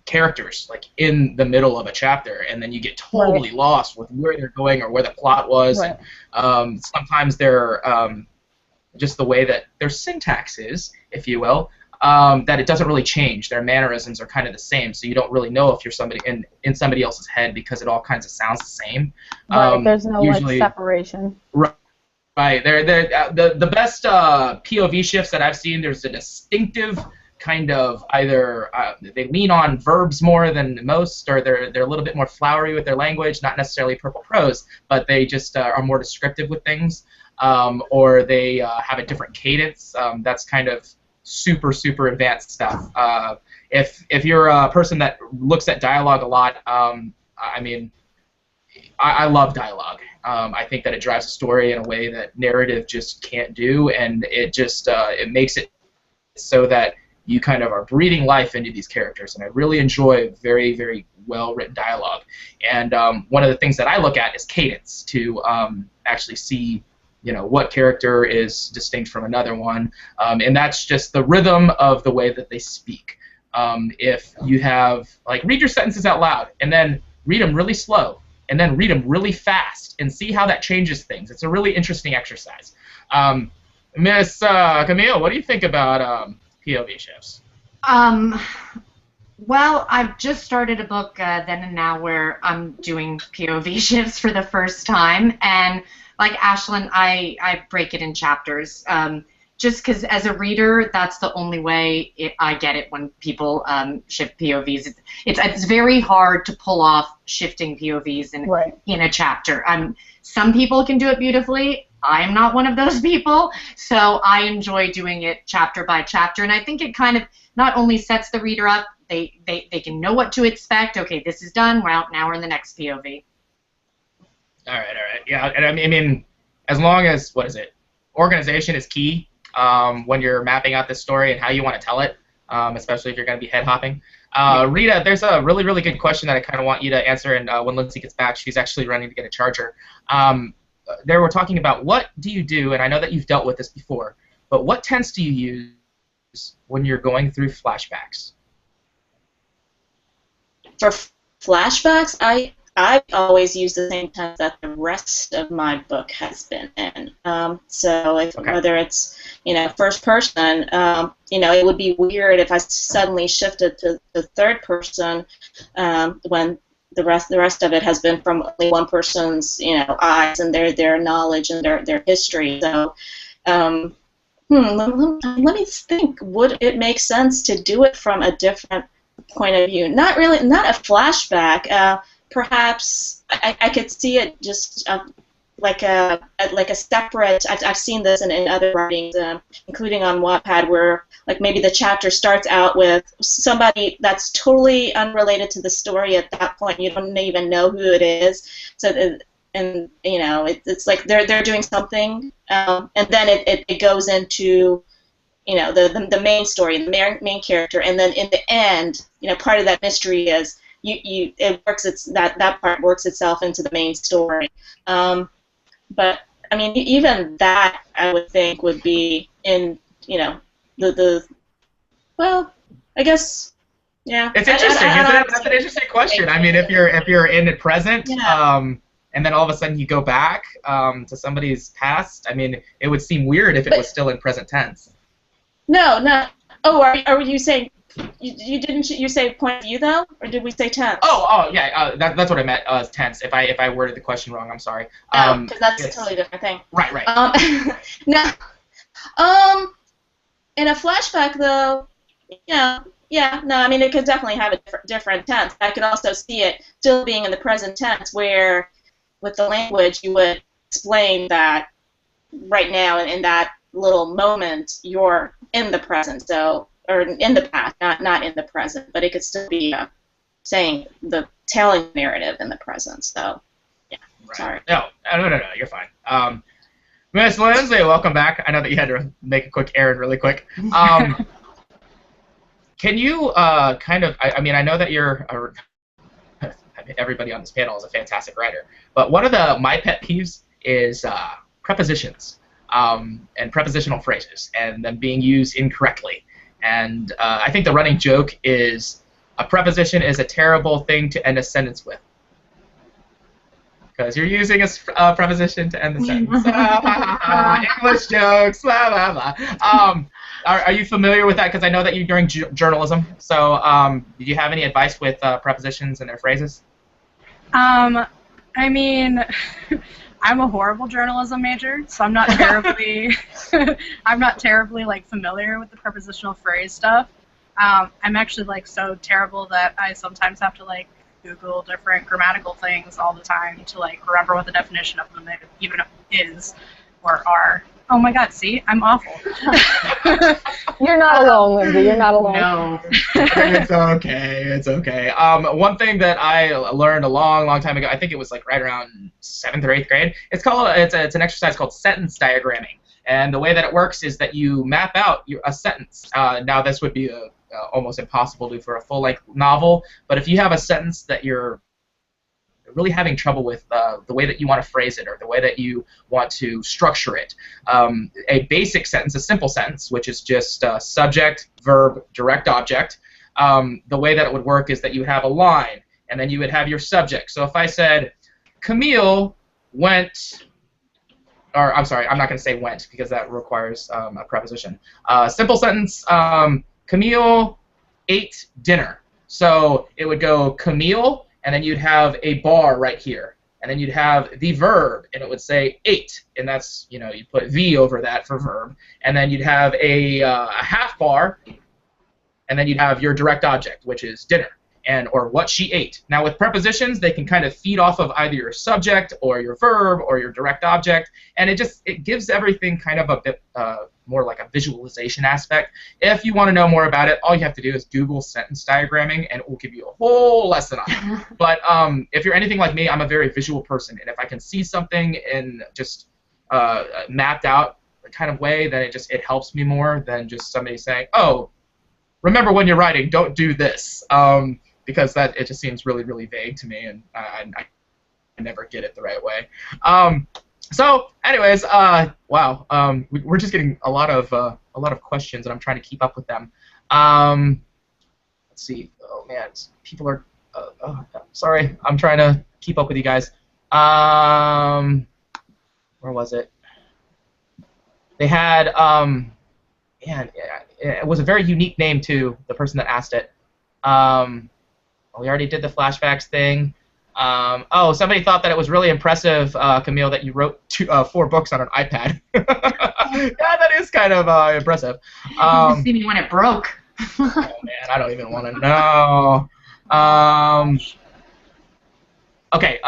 characters like in the middle of a chapter, and then you get totally lost with where they're going or where the plot was. Right. And, sometimes they're just the way that their syntax is, if you will. That it doesn't really change. Their mannerisms are kind of the same, so you don't really know if you're somebody in somebody else's head because it all kinds of sounds the same. Right. There's no usually, like separation. Right. The best POV shifts that I've seen. There's a distinctive kind of either they lean on verbs more than most, or they're a little bit more flowery with their language. Not necessarily purple prose, but they just are more descriptive with things, or they have a different cadence. That's kind of super advanced stuff. If you're a person that looks at dialogue a lot, I mean, I love dialogue. I think that it drives a story in a way that narrative just can't do, and it just it makes it so that you kind of are breathing life into these characters, and I really enjoy very well written dialogue. And one of the things that I look at is cadence to actually see, you know, what character is distinct from another one, and that's just the rhythm of the way that they speak. If you have, like, read your sentences out loud, and then read them really slow, and then read them really fast, and see how that changes things. It's a really interesting exercise. Miss Camille, what do you think about POV shifts? Well, I've just started a book, Then and Now, where I'm doing POV shifts for the first time, and like Ashlyn, I break it in chapters, just because as a reader, that's the only way I get it when people shift POVs. It's very hard to pull off shifting POVs in a chapter. Some people can do it beautifully. I'm not one of those people, so I enjoy doing it chapter by chapter, and I think it kind of not only sets the reader up, they can know what to expect. Okay, this is done. Well, now we're in the next POV. All right. Yeah, and I mean, as long as, what is it, organization is key when you're mapping out this story and how you want to tell it, especially if you're going to be head hopping. Rita, there's a really good question that I kind of want you to answer, and when Lindsay gets back, she's actually running to get a charger. They were talking about what do you do, and I know that you've dealt with this before, but what tense do you use when you're going through flashbacks? For flashbacks, I always use the same tense that the rest of my book has been in. So whether it's, you know, first person, you know, it would be weird if I suddenly shifted to the third person when the rest of it has been from only one person's, you know, eyes and their knowledge and their history. So let me think. Would it make sense to do it from a different point of view? Not really. Not a flashback. Perhaps I could see it just like a separate. I've seen this in other writings, including on Wattpad, where like maybe the chapter starts out with somebody that's totally unrelated to the story at that point. You don't even know who it is. So and you know it's like they're doing something, and then it goes into, you know, the main story, the main character, and then in the end, you know, part of that mystery is that part works itself into the main story. But I mean, even that I would think would be in, you know, well, I guess, yeah. It's interesting. That's an interesting question. I mean, if you're in the present, and then all of a sudden you go back to somebody's past, I mean, it would seem weird if it was still in present tense. No. Oh, are you saying you say point of view though, or did we say tense? Oh yeah. That's what I meant. Tense. If I worded the question wrong, I'm sorry. Because that's a totally different thing. Right. Now, in a flashback though, yeah. No, I mean it could definitely have a different tense. I could also see it still being in the present tense, where with the language you would explain that right now in that little moment you're in the present, so or in the past, not in the present, but it could still be saying the telling narrative in the present. So, yeah, Right. sorry. No, you're fine. Miss Lindsay, welcome back. I know that you had to make a quick errand really quick. Can you kind of, I mean, I know that everybody on this panel is a fantastic writer, but one of my pet peeves is prepositions and prepositional phrases and them being used incorrectly. And I think the running joke is a preposition is a terrible thing to end a sentence with. Because you're using a preposition to end the sentence. English jokes, blah, blah, blah. Are you familiar with that? Because I know that you're doing journalism. So do you have any advice with prepositions and their phrases? I mean, I'm a horrible journalism major, so I'm not terribly, like familiar with the prepositional phrase stuff. I'm actually like so terrible that I sometimes have to like Google different grammatical things all the time to like remember what the definition of them even is or are. Oh my God! See, I'm awful. You're not alone, Lindsay. You're not alone. No. It's okay. It's okay. One thing that I learned a long time ago, I think it was like right around 7th or 8th grade. It's an exercise called sentence diagramming, and the way that it works is that you map out a sentence. Now this would be almost impossible to do for a full-length novel, but if you have a sentence that you're really having trouble with the way that you want to phrase it or the way that you want to structure it. A basic sentence, a simple sentence, which is just subject, verb, direct object, the way that it would work is that you have a line, and then you would have your subject. So if I said, Camille went, or I'm sorry, I'm not going to say went because that requires a preposition. Simple sentence, Camille ate dinner. So it would go Camille, and then you'd have a bar right here. And then you'd have the verb, and it would say ate. And that's, you put V over that for verb. And then you'd have a half bar, and then you'd have your direct object, which is dinner, or what she ate. Now with prepositions, they can kind of feed off of either your subject or your verb or your direct object. And it gives everything kind of a bit more like a visualization aspect. If you want to know more about it, all you have to do is Google sentence diagramming, and it will give you a whole lesson on it. But if you're anything like me, I'm a very visual person, and if I can see something in just mapped out kind of way, then it helps me more than just somebody saying, "Oh, remember when you're writing, don't do this," because it just seems really, really vague to me, and I never get it the right way. So, anyways, wow, we're just getting a lot of questions, and I'm trying to keep up with them. Let's see. Oh man, people are. Sorry, I'm trying to keep up with you guys. Where was it? They had. Man, it was a very unique name too. The person that asked it. We already did the flashbacks thing. Somebody thought that it was really impressive, Camille, that you wrote 4 books on an iPad. Yeah, that is kind of impressive. You see me when it broke. Oh man, I don't even want to know. Okay,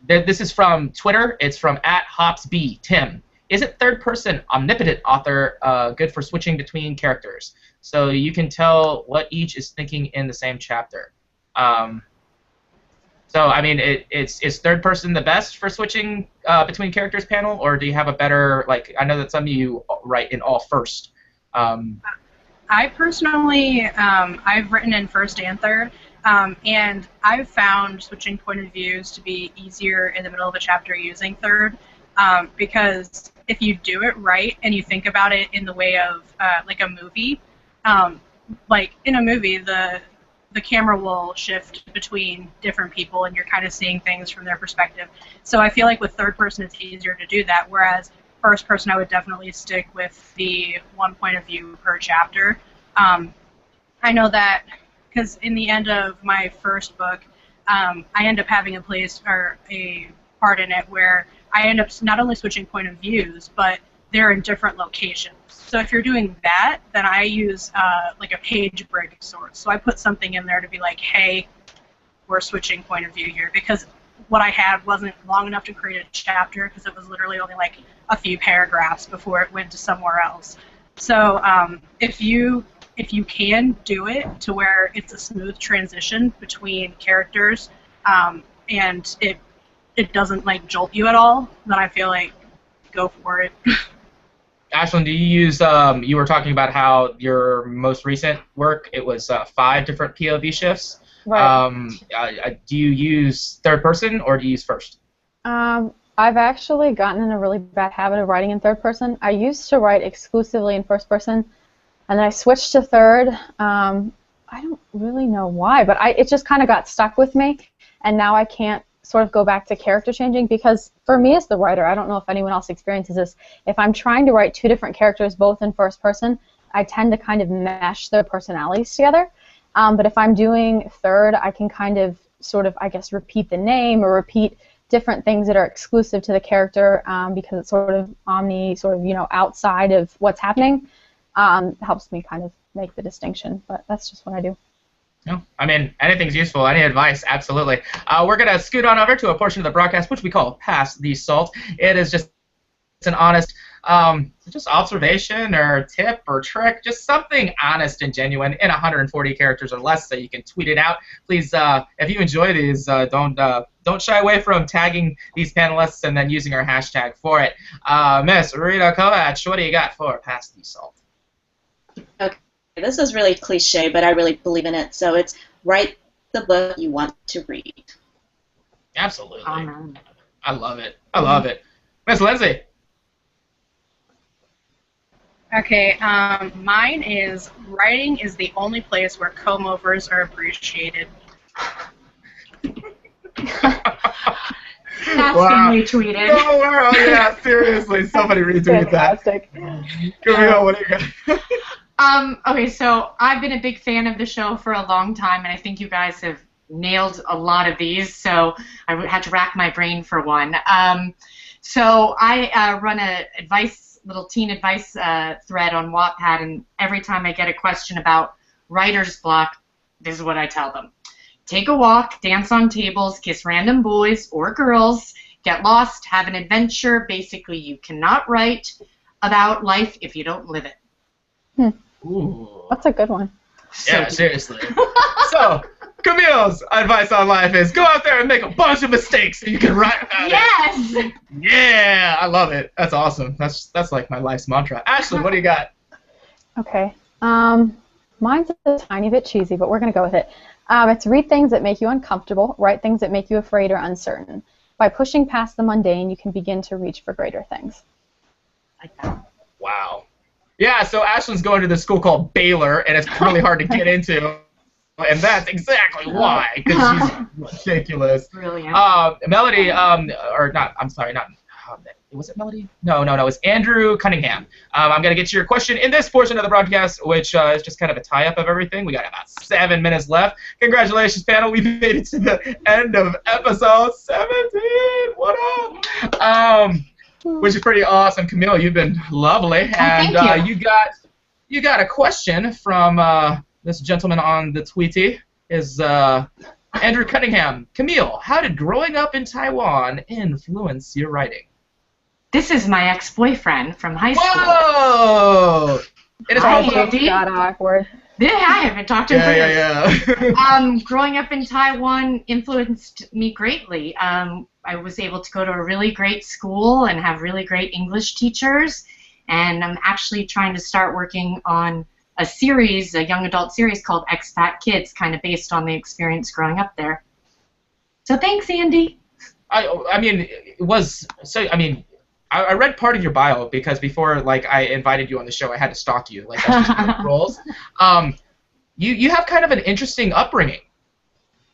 this is from Twitter. It's from @HopsB Tim. Isn't third-person omnipotent author good for switching between characters, so you can tell what each is thinking in the same chapter? So, I mean, is third person the best for switching between characters panel, or do you have a better, like, I know that some of you write in all first. I personally, I've written in first and third, and I've found switching point of views to be easier in the middle of a chapter using third, because if you do it right and you think about it in the way of like a movie, like in a movie, the camera will shift between different people and you're kind of seeing things from their perspective. So I feel like with third person it's easier to do that, whereas first person I would definitely stick with the one point of view per chapter. I know that because in the end of my first book, I end up having a part in it where I end up not only switching point of views, but they're in different locations. So if you're doing that, then I use like a page break of sorts. So I put something in there to be like, hey, we're switching point of view here, because what I had wasn't long enough to create a chapter, because it was literally only like a few paragraphs before it went to somewhere else. So if you if you can do it to where it's a smooth transition between characters, and it doesn't like jolt you at all, then I feel like go for it. Ashlyn, do you use, you were talking about how your most recent work, it was 5 different POV shifts. Right. Do you use third person or do you use first? I've actually gotten in a really bad habit of writing in third person. I used to write exclusively in first person, and then I switched to third. I don't really know why, but it just kind of got stuck with me, and now I can't sort of go back to character changing, because for me as the writer, I don't know if anyone else experiences this, if I'm trying to write 2 different characters both in first person, I tend to kind of mesh their personalities together. But if I'm doing third, I can kind of sort of, I guess, repeat the name or repeat different things that are exclusive to the character, because it's sort of outside of what's happening. Helps me kind of make the distinction, but that's just what I do. No, I mean, anything's useful. Any advice, absolutely. We're going to scoot on over to a portion of the broadcast which we call Pass the Salt. It is just an honest just observation or tip or trick, just something honest and genuine in 140 characters or less, so you can tweet it out. Please, if you enjoy these, don't shy away from tagging these panelists and then using our hashtag for it. Miss Rita Kovacs, what do you got for Pass the Salt? Okay, this is really cliche, but I really believe in it. So it's write the book you want to read. Absolutely. Amen. I love it. I love it. Miss Lindsay. Okay, mine is writing is the only place where comb-overs are appreciated. That's Wow. been retweeted. Oh, yeah, seriously. Somebody retweet that. Fantastic. Camille, what do you got? Okay, so I've been a big fan of the show for a long time, and I think you guys have nailed a lot of these, so I had to rack my brain for one. So I run a little teen advice thread on Wattpad, and every time I get a question about writer's block, this is what I tell them. Take a walk, dance on tables, kiss random boys or girls, get lost, have an adventure. Basically, you cannot write about life if you don't live it. Ooh. That's a good one. Yeah, seriously. So, Camille's advice on life is go out there and make a bunch of mistakes so you can write about Yes! it. Yeah, I love it. That's awesome. That's like my life's mantra. Ashley, what do you got? Okay. Mine's a tiny bit cheesy, but we're going to go with it. It's read things that make you uncomfortable, write things that make you afraid or uncertain. By pushing past the mundane, you can begin to reach for greater things. Like that. Wow. Yeah, so Ashlyn's going to this school called Baylor, and it's really hard to get into. And that's exactly why, because she's ridiculous. Brilliant. Melody, was it Melody? No, it was Andrew Cunningham. I'm going to get to your question in this portion of the broadcast, which is just kind of a tie-up of everything. We got about 7 minutes left. Congratulations, panel. We made it to the end of episode 17. What up? Which is pretty awesome. Camille, you've been lovely. Thank you. You got a question from this gentleman on the Tweety. Is Andrew Cunningham. Camille, how did growing up in Taiwan influence your writing? This is my ex-boyfriend from high school. Whoa! It is Hi, called Andy. Got awkward. Yeah, I haven't talked to him for years. Yeah. Growing up in Taiwan influenced me greatly. I was able to go to a really great school and have really great English teachers, and I'm actually trying to start working on a series, a young adult series called Expat Kids, kind of based on the experience growing up there. So thanks, Andy. I read part of your bio because before, like, I invited you on the show, I had to stalk you. Like, that's just how it rolls. You have kind of an interesting upbringing.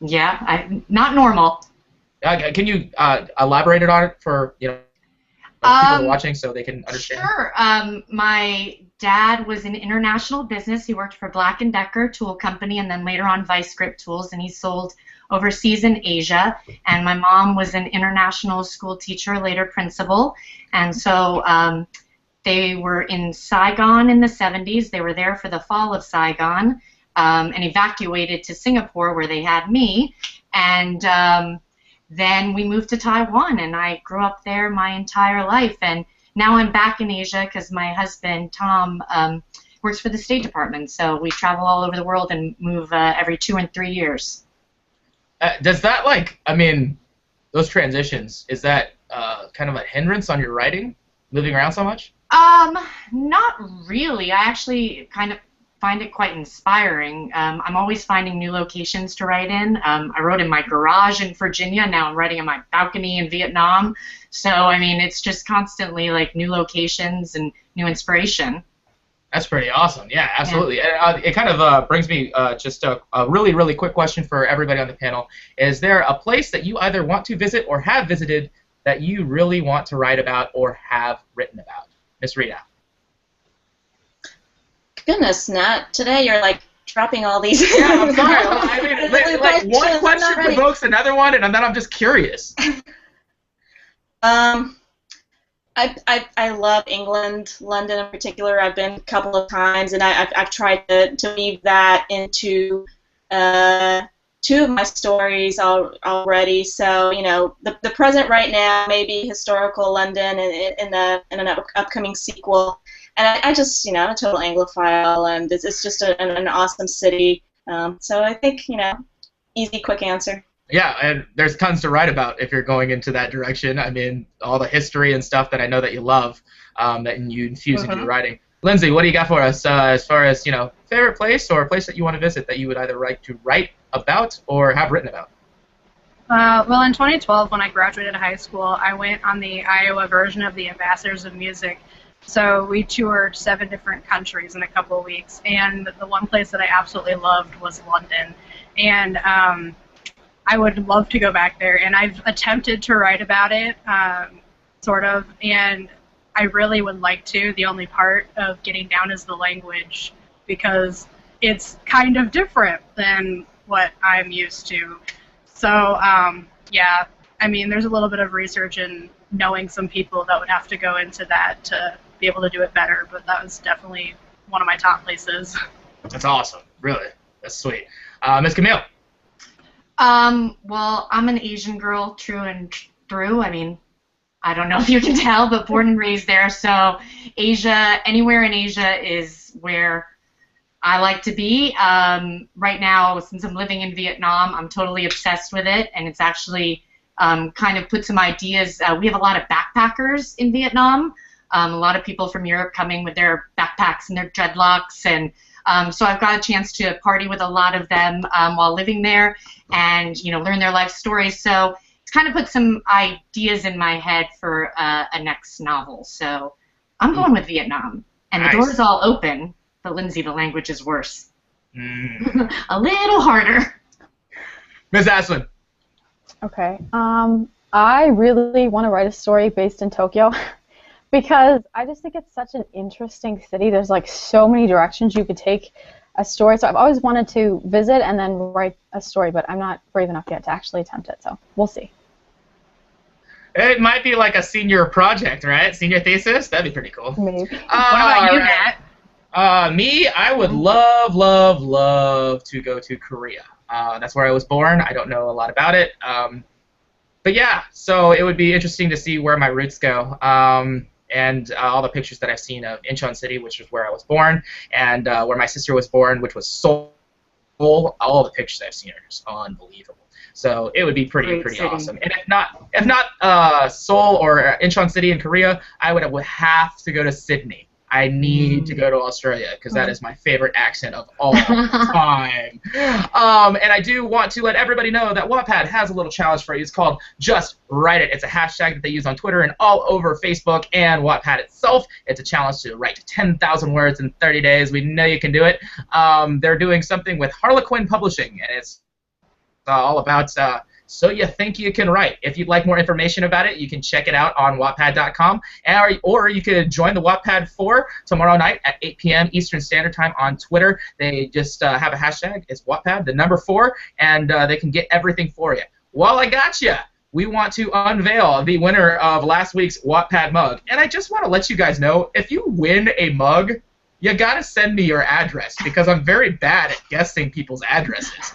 Yeah, not normal. Can you elaborate on it for people who are watching so they can understand? Sure. My dad was in international business. He worked for Black & Decker Tool Company and then later on Vice Grip Tools, and he sold overseas in Asia. And my mom was an international school teacher, later principal. And so they were in Saigon in the 70s. They were there for the fall of Saigon and evacuated to Singapore where they had me. And then we moved to Taiwan, and I grew up there my entire life. And now I'm back in Asia because my husband, Tom, works for the State Department, so we travel all over the world and move every 2 and 3 years. Does that, like, I mean, those transitions, is that kind of a hindrance on your writing, moving around so much? Not really. I actually kind of find it quite inspiring. I'm always finding new locations to write in. I wrote in my garage in Virginia. Now I'm writing in my balcony in Vietnam. So, I mean, it's just constantly, like, new locations and new inspiration. That's pretty awesome. Yeah, absolutely. Yeah. And, it kind of brings me just a really, really quick question for everybody on the panel. Is there a place that you either want to visit or have visited that you really want to write about or have written about? Miss Rita. Goodness, Nat. Today you're, like, dropping all these. Yeah, I'm sorry. I mean, like one question provokes another one, and then I'm just curious. I love England, London in particular. I've been a couple of times, and I've tried to weave that into 2 of my stories already. So, you know, the present right now may be historical London in an upcoming sequel. And I just, you know, I'm a total Anglophile, and it's just an awesome city. So I think, you know, easy, quick answer. Yeah, and there's tons to write about if you're going into that direction. I mean, all the history and stuff that I know that you love, that you infuse into your writing. Lindsay, what do you got for us as far as, you know, favorite place or a place that you want to visit that you would either like to write about or have written about? Well, in 2012, when I graduated high school, I went on the Iowa version of the Ambassadors of Music. So we toured 7 different countries in a couple of weeks, and the one place that I absolutely loved was London. And I would love to go back there, and I've attempted to write about it, sort of, and I really would like to. The only part of getting down is the language, because it's kind of different than what I'm used to. So, yeah, I mean, there's a little bit of research and knowing some people that would have to go into that to be able to do it better, but that was definitely one of my top places. That's awesome. Really. That's sweet. Ms. Camille? Well, I'm an Asian girl through and through. I mean, I don't know if you can tell, but born and raised there. So Asia, anywhere in Asia is where I like to be. Right now, since I'm living in Vietnam, I'm totally obsessed with it, and it's actually kind of put some ideas. We have a lot of backpackers in Vietnam. A lot of people from Europe coming with their backpacks and their dreadlocks, and so I've got a chance to party with a lot of them while living there, and, you know, learn their life stories. So it's kind of put some ideas in my head for a next novel. So I'm going with Vietnam, and Nice. the door is all open. But Lindsay, the language is worse. A little harder. Ms. Ashlyn? Okay. I really want to write a story based in Tokyo because I just think it's such an interesting city. There's, like, so many directions you could take a story. So I've always wanted to visit and then write a story, but I'm not brave enough yet to actually attempt it. So we'll see. It might be like a senior project, right? Senior thesis? That'd be pretty cool. Maybe. What about you, right. Matt? Me, I would love, love, love to go to Korea. That's where I was born. I don't know a lot about it. But yeah, so it would be interesting to see where my roots go. And all the pictures that I've seen of Incheon City, which is where I was born, and where my sister was born, which was Seoul. All the pictures I've seen are just unbelievable. So it would be pretty City. awesome. And if not Seoul or Incheon City in Korea, I would have to go to Sydney. I need to go to Australia because that is my favorite accent of all time. And I do want to let everybody know that Wattpad has a little challenge for you. It's called Just Write It. It's a hashtag that they use on Twitter and all over Facebook and Wattpad itself. It's a challenge to write 10,000 words in 30 days. We know you can do it. They're doing something with Harlequin Publishing, and it's all about So You Think You Can Write. If you'd like more information about it, you can check it out on Wattpad.com, or you could join the Wattpad 4 tomorrow night at 8 p.m. Eastern Standard Time on Twitter. They just have a hashtag. It's Wattpad, the number 4, and they can get everything for you. While I got you, we want to unveil the winner of last week's Wattpad mug. And I just want to let you guys know, if you win a mug, you got to send me your address because I'm very bad at guessing people's addresses.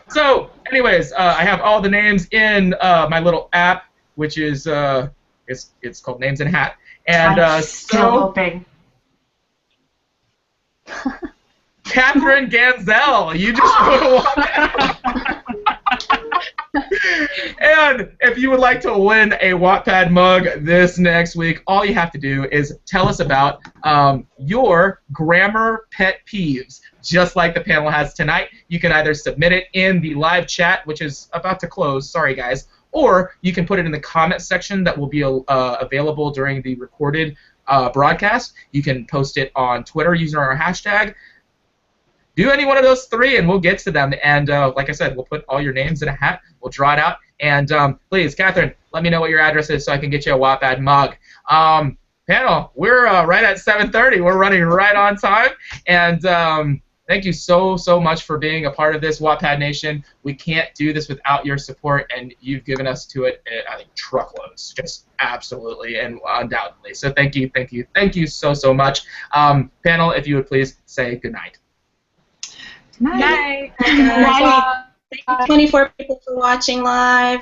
So, anyways, I have all the names in my little app, which is it's called Names in Hat, and I'm still hoping. Catherine Ganzel, you just wrote a Wattpad. And if you would like to win a Wattpad mug this next week, all you have to do is tell us about your grammar pet peeves, just like the panel has tonight. You can either submit it in the live chat, which is about to close, sorry guys, or you can put it in the comment section that will be available during the recorded broadcast. You can post it on Twitter using our hashtag. Do any one of those three, and we'll get to them. And like I said, we'll put all your names in a hat. We'll draw it out. And please, Catherine, let me know what your address is so I can get you a Wattpad mug. Panel, we're right at 7:30. We're running right on time. And thank you so much for being a part of this, Wattpad Nation. We can't do this without your support, and you've given us to it, I think, truckloads, just absolutely and undoubtedly. So thank you so much. Panel, if you would please say goodnight. Night. Thank you, 24 people for watching live.